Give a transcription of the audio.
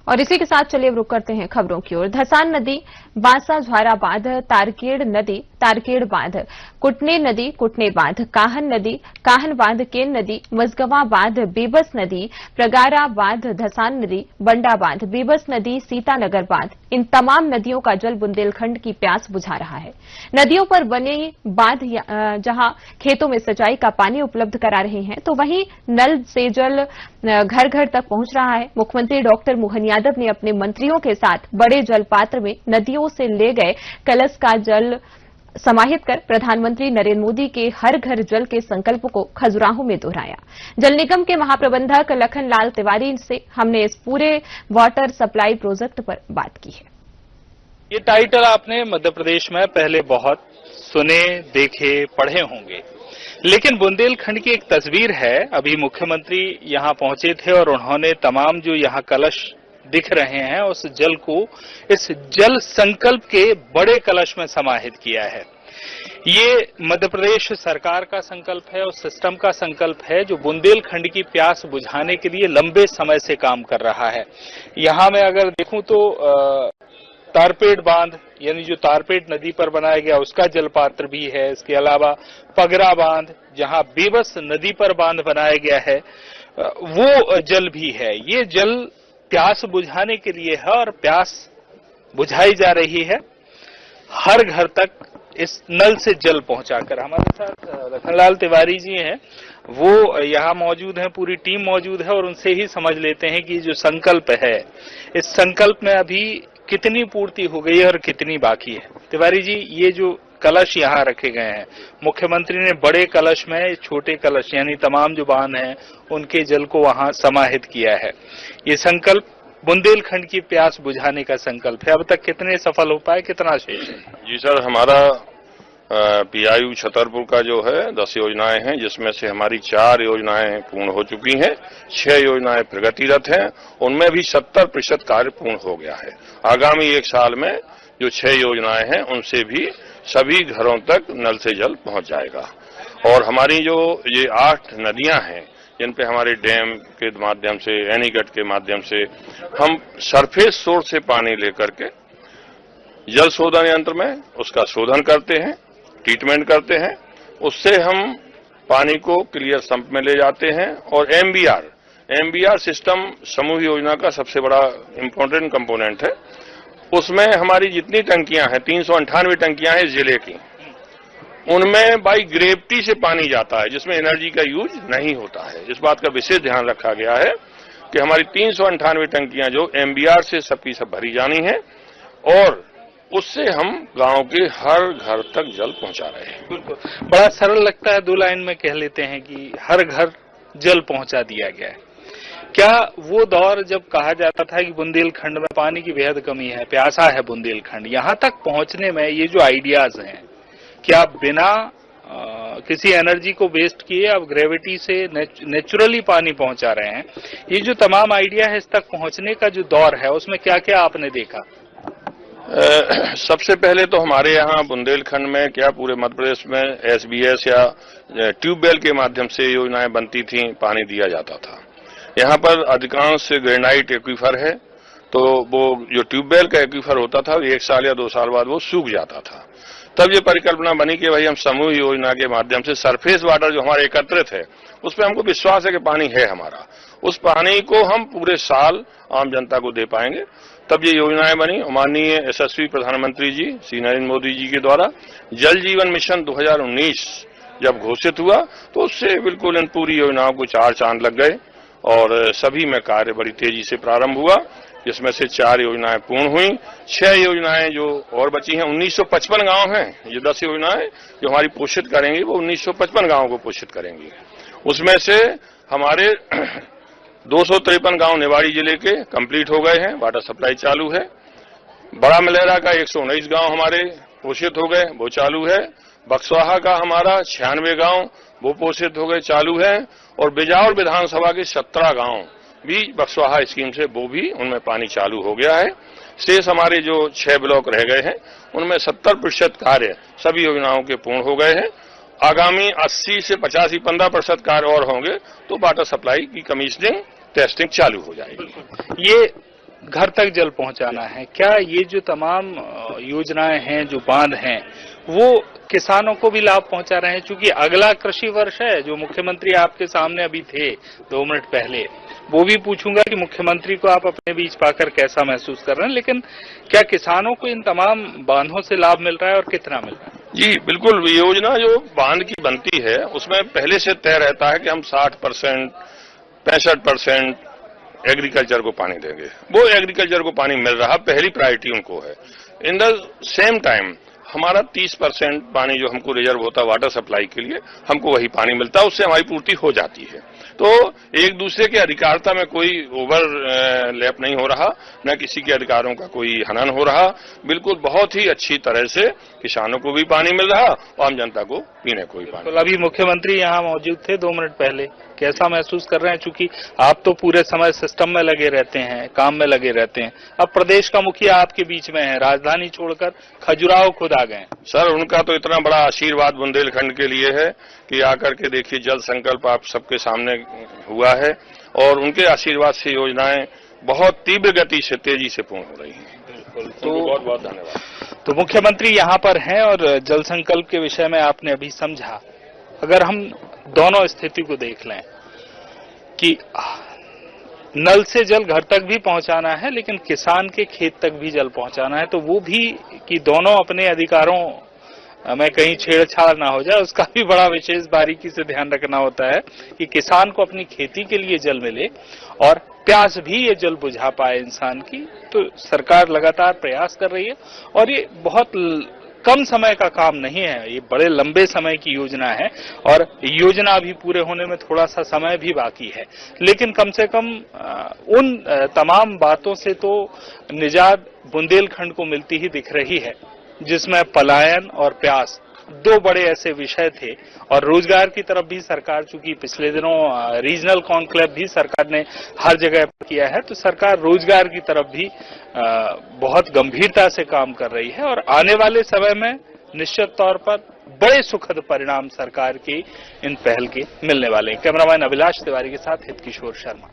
और इसी के साथ चलिए रुक करते हैं खबरों की ओर। धसान नदी, बांसा झारा बांध, तारकेड़ नदी, तारकेड़ बांध, कुटने नदी, कुटने बांध, काहन नदी, काहन बांध, केन नदी, मजगवा बांध, बेबस नदी, प्रगारा बांध, धसान नदी, बंडा बांध, बेबस नदी, सीतानगर बांध, इन तमाम नदियों का जल बुंदेलखंड की प्यास बुझा रहा है। नदियों पर बने बांध जहां खेतों में सिंचाई का पानी उपलब्ध करा रहे हैं, तो वहीं नल से जल घर घर तक पहुंच रहा है। मुख्यमंत्री डॉक्टर मोहन यादव ने अपने मंत्रियों के साथ बड़े जल पात्र में नदियों से ले गए कलश का जल समाहित कर प्रधानमंत्री नरेंद्र मोदी के हर घर जल के संकल्प को खजुराहो में दोहराया। जल निगम के महाप्रबंधक लखन लाल तिवारी से हमने इस पूरे वाटर सप्लाई प्रोजेक्ट पर बात की है। ये टाइटल आपने मध्य प्रदेश में पहले बहुत सुने, देखे, पढ़े होंगे, लेकिन बुंदेलखंड की एक तस्वीर है। अभी मुख्यमंत्री यहां पहुंचे थे और उन्होंने तमाम जो यहां कलश दिख रहे हैं उस जल को इस जल संकल्प के बड़े कलश में समाहित किया है। ये मध्य प्रदेश सरकार का संकल्प है, उस सिस्टम का संकल्प है जो बुंदेलखंड की प्यास बुझाने के लिए लंबे समय से काम कर रहा है। यहां मैं अगर देखूं तो तारपेड़ बांध यानी जो तारपेड़ नदी पर बनाया गया उसका जल पात्र भी है। इसके अलावा पगरा बांध जहां बेबस नदी पर बांध बनाया गया है वो जल भी है। ये जल प्यास बुझाने के लिए है और प्यास बुझाई जा रही है हर घर तक इस नल से जल पहुंचाकर। हमारे साथ लखनलाल तिवारी जी हैं, वो यहाँ मौजूद हैं, पूरी टीम मौजूद है और उनसे ही समझ लेते हैं कि जो संकल्प है इस संकल्प में अभी कितनी पूर्ति हो गई है और कितनी बाकी है। तिवारी जी, ये जो कलश यहाँ रखे गए हैं, मुख्यमंत्री ने बड़े कलश में छोटे कलश यानी तमाम जो बांध हैं उनके जल को वहां समाहित किया है। ये संकल्प बुंदेलखंड की प्यास बुझाने का संकल्प है। अब तक कितने सफल हो पाए, कितना शेष है? जी सर, हमारा पीआईयू छतरपुर का जो है 10 योजनाएं हैं, जिसमें से हमारी 4 योजनाएं पूर्ण हो चुकी हैं, 6 योजनाएं प्रगतिरत हैं, उनमें भी 70% कार्य पूर्ण हो गया है। आगामी 1 साल में जो 6 योजनाएं हैं उनसे भी सभी घरों तक नल से जल पहुंच जाएगा। और हमारी जो ये 8 नदियां हैं जिन पे हमारे डैम के माध्यम से, एनीकट के माध्यम से हम सरफेस सोर्स से पानी लेकर के जल शोधन यंत्र में उसका शोधन करते हैं, ट्रीटमेंट करते हैं, उससे हम पानी को क्लियर सम्प में ले जाते हैं। और एमबीआर सिस्टम समूह योजना का सबसे बड़ा इम्पोर्टेंट कंपोनेंट है। उसमें हमारी जितनी टंकियां हैं, 398 टंकियां हैं जिले की, उनमें बाई ग्रेविटी से पानी जाता है जिसमें एनर्जी का यूज नहीं होता है। इस बात का विशेष ध्यान रखा गया है कि हमारी 398 टंकियां जो एमबीआर से सबकी सब भरी जानी है और उससे हम गांव के हर घर तक जल पहुंचा रहे हैं। बिल्कुल, बड़ा सरल लगता है, 2 लाइन में कह लेते हैं कि हर घर जल पहुंचा दिया गया है। क्या वो दौर जब कहा जाता था कि बुंदेलखंड में पानी की बेहद कमी है, प्यासा है बुंदेलखंड, यहां तक पहुंचने में ये जो आइडियाज हैं, क्या बिना किसी एनर्जी को वेस्ट किए अब ग्रेविटी से नेचुरली पानी पहुंचा रहे हैं? ये जो तमाम आइडिया है इस तक पहुंचने का जो दौर है उसमें क्या क्या आपने देखा? सबसे पहले तो हमारे यहाँ बुंदेलखंड में क्या पूरे मध्य प्रदेश में एसबीएस या ट्यूबवेल के माध्यम से योजनाएं बनती थी, पानी दिया जाता था। यहाँ पर अधिकांश ग्रेनाइट एक्वीफर है, तो वो जो ट्यूबवेल का एक्वीफर होता था 1 साल या 2 साल बाद वो सूख जाता था। तब ये परिकल्पना बनी कि भाई हम समूह योजना के माध्यम से सरफेस वाटर जो हमारे एकत्रित है उस पर हमको विश्वास है कि पानी है हमारा, उस पानी को हम पूरे साल आम जनता को दे पाएंगे। तब ये योजनाएं बनी। माननीय यशस्वी प्रधानमंत्री जी श्री नरेंद्र मोदी जी के द्वारा जल जीवन मिशन 2019 जब घोषित हुआ तो उससे बिल्कुल इन पूरी योजनाओं को 4 चांद लग गए और सभी में कार्य बड़ी तेजी से प्रारंभ हुआ, जिसमें से 4 योजनाएं पूर्ण हुई। 6 योजनाएं जो और बची हैं, 1955 गांव हैं। ये 10 योजनाएं जो हमारी पोषित करेंगी वो 1955 गांवों को पोषित करेंगी। उसमें से हमारे 253 गांव निवाड़ी जिले के कंप्लीट हो गए हैं, वाटर सप्लाई चालू है। बड़ा मलेरा का 119 गांव हमारे पोषित हो गए, वो चालू है। बक्सवाहा का हमारा 96 गांव वो पोषित हो गए, चालू है। और बिजावर विधानसभा के 17 गांव भी बक्सवाहा स्कीम से वो भी उनमें पानी चालू हो गया है। शेष हमारे जो 6 ब्लॉक रह गए हैं उनमें 70% कार्य सभी योजनाओं के पूर्ण हो गए हैं। आगामी 80 से 85 15% कार्य और होंगे तो वाटर सप्लाई की कमीशनिंग टेस्टिंग चालू हो जाएगी। ये घर तक जल पहुंचाना है। क्या ये जो तमाम योजनाएं हैं, जो बांध हैं, वो किसानों को भी लाभ पहुंचा रहे हैं? क्योंकि अगला कृषि वर्ष है, जो मुख्यमंत्री आपके सामने अभी थे 2 मिनट पहले, वो भी पूछूंगा कि मुख्यमंत्री को आप अपने बीच पाकर कैसा महसूस कर रहे हैं, लेकिन क्या किसानों को इन तमाम बांधों से लाभ मिल रहा है और कितना मिल रहा है? जी बिल्कुल, योजना जो बांध की बनती है उसमें पहले से तय रहता है कि हम 60%, 65% एग्रीकल्चर को पानी देंगे। वो एग्रीकल्चर को पानी मिल रहा, पहली प्रायोरिटी उनको है। इन द सेम टाइम हमारा 30% पानी जो हमको रिजर्व होता है वाटर सप्लाई के लिए, हमको वही पानी मिलता है, उससे हमारी पूर्ति हो जाती है। तो एक दूसरे के अधिकारिता में कोई ओवर लैप नहीं हो रहा, न किसी के अधिकारों का कोई हनन हो रहा। बिल्कुल बहुत ही अच्छी तरह से किसानों को भी पानी मिल रहा और आम जनता को पीने को भी पानी। तो अभी मुख्यमंत्री यहाँ मौजूद थे 2 मिनट पहले, कैसा महसूस कर रहे हैं? चूंकि आप तो पूरे समय सिस्टम में लगे रहते हैं, काम में लगे रहते हैं, अब प्रदेश का मुखिया आपके बीच में है, राजधानी छोड़कर खजुराहो खुद आ गए। सर, उनका तो इतना बड़ा आशीर्वाद बुंदेलखंड के लिए है कि आकर के देखिए, जल संकल्प आप सबके सामने हुआ है और उनके आशीर्वाद से योजनाएं बहुत तीव्र गति से, तेजी से पूर्ण हो रही हैं। बिल्कुल, तो बहुत बहुत धन्यवाद। तो मुख्यमंत्री यहाँ पर हैं और जल संकल्प के विषय में आपने अभी समझा। अगर हम दोनों स्थिति को देख लें कि नल से जल घर तक भी पहुंचाना है, लेकिन किसान के खेत तक भी जल पहुंचाना है, तो वो भी कि दोनों अपने अधिकारों में कहीं छेड़छाड़ ना हो जाए, उसका भी बड़ा विशेष बारीकी से ध्यान रखना होता है कि किसान को अपनी खेती के लिए जल मिले और प्यास भी ये जल बुझा पाए इंसान की। तो सरकार लगातार प्रयास कर रही है और ये बहुत कम समय का काम नहीं है, ये बड़े लंबे समय की योजना है और योजना अभी पूरे होने में थोड़ा सा समय भी बाकी है। लेकिन कम से कम उन तमाम बातों से तो निजात बुंदेलखंड को मिलती ही दिख रही है, जिसमें पलायन और प्यास 2 बड़े ऐसे विषय थे। और रोजगार की तरफ भी सरकार, चूंकि पिछले दिनों रीजनल कॉन्क्लेव भी सरकार ने हर जगह किया है, तो सरकार रोजगार की तरफ भी बहुत गंभीरता से काम कर रही है और आने वाले समय में निश्चित तौर पर बड़े सुखद परिणाम सरकार की इन पहल के मिलने वाले हैं। कैमरामैन अभिलाष तिवारी के साथ हित किशोर शर्मा।